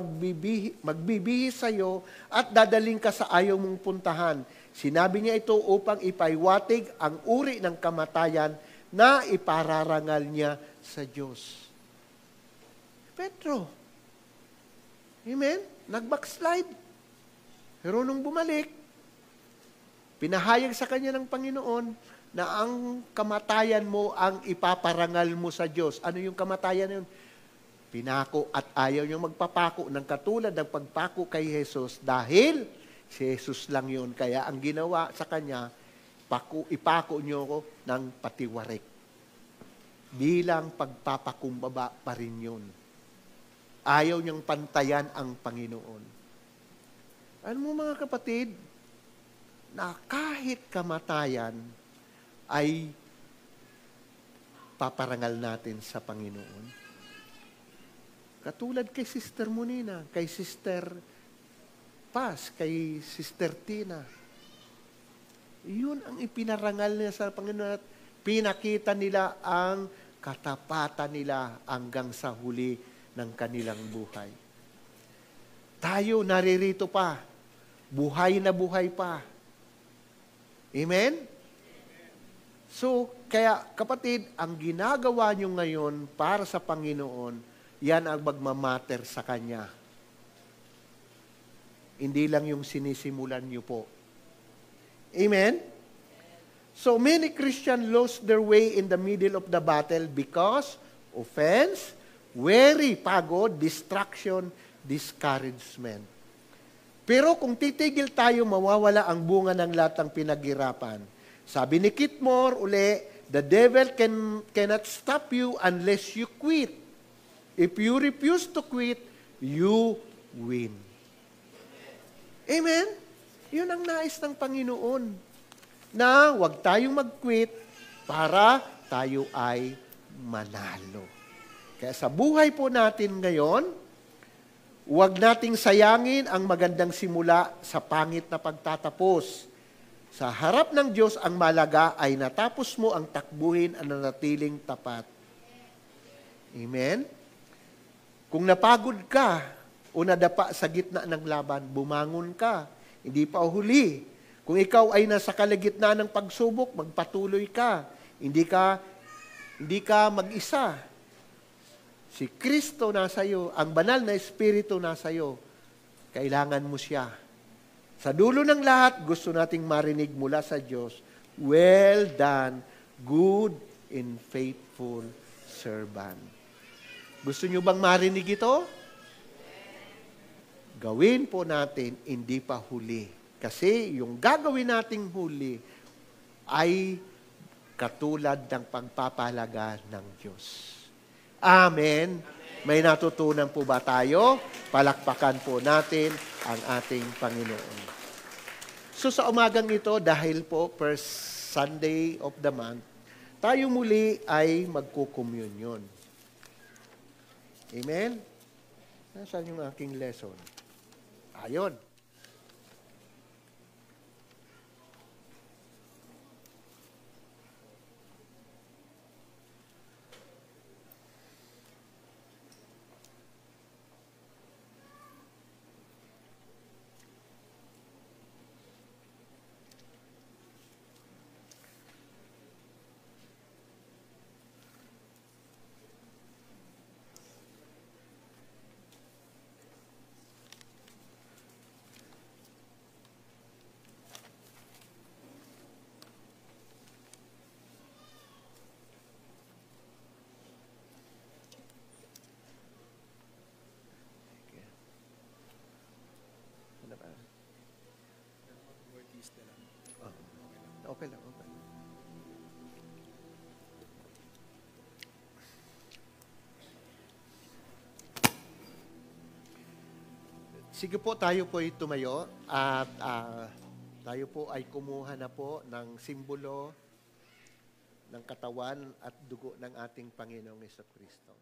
magbibihis sa iyo, at dadaling ka sa ayaw mong puntahan. Sinabi niya ito upang ipaiwatig ang uri ng kamatayan na ipararangal niya sa Diyos. Pedro. Amen? Nag-backslide. Pero nung bumalik, pinahayag sa kanya ng Panginoon na ang kamatayan mo ang ipaparangal mo sa Diyos. Ano yung kamatayan yun? Pinako at ayaw niyo magpapako ng katulad ng pagpako kay Jesus dahil si Jesus lang yun. Kaya ang ginawa sa kanya, ipako niyo ko ng patiwarik. bilang pagpapakumbaba pa rin yun. Ayaw niyang pantayan ang Panginoon. Ano mo mga kapatid, na kahit kamatayan ay paparangal natin sa Panginoon. Katulad kay Sister Monina, kay Sister Paz, kay Sister Tina. Yun ang ipinarangal nila sa Panginoon at pinakita nila ang katapatan nila hanggang sa huli ng kanilang buhay. Tayo naririto pa, buhay na buhay pa. Amen? So, kaya kapatid, ang ginagawa nyo ngayon para sa Panginoon, yan ang magmamatter sa Kanya. Hindi lang yung sinisimulan nyo po. Amen? So, many Christians lost their way in the middle of the battle because offense, worry, pagod, distraction, discouragement. Pero kung titigil tayo, mawawala ang bunga ng lahat ng pinaghirapan. Sabi ni Kit Moore uli, the devil cannot stop you unless you quit. If you refuse to quit, you win. Amen? Yun ang nais ng Panginoon. Na huwag tayong mag-quit para tayo ay manalo. Kaya sa buhay po natin ngayon, huwag nating sayangin ang magandang simula sa pangit na pagtatapos. Sa harap ng Diyos, ang malaga ay natapos mo ang takbuhin at nanatiling tapat. Amen? Kung napagod ka o nadapa sa gitna ng laban, bumangon ka. Hindi pa huli. Kung ikaw ay nasa kalagitnaan ng pagsubok, magpatuloy ka. Hindi ka mag-isa. Si Kristo nasa iyo, ang banal na Espiritu nasa iyo. Kailangan mo siya. Sa dulo ng lahat, gusto nating marinig mula sa Diyos, well done, good and faithful servant. Gusto nyo bang marinig ito? Gawin po natin, hindi pa huli. Kasi yung gagawin nating huli ay katulad ng pagpapahalaga ng Diyos. Amen. May natutunan po ba tayo? Palakpakan po natin ang ating Panginoon. So sa umagang ito, dahil po first Sunday of the month, tayo muli ay magkukommunion. Amen? Nasaan yung aking lesson? Ayon. Okay lang, okay. Sige po, tayo po ay tumayo at tayo po ay kumuha na po ng simbolo ng katawan at dugo ng ating Panginoong Hesus Kristo.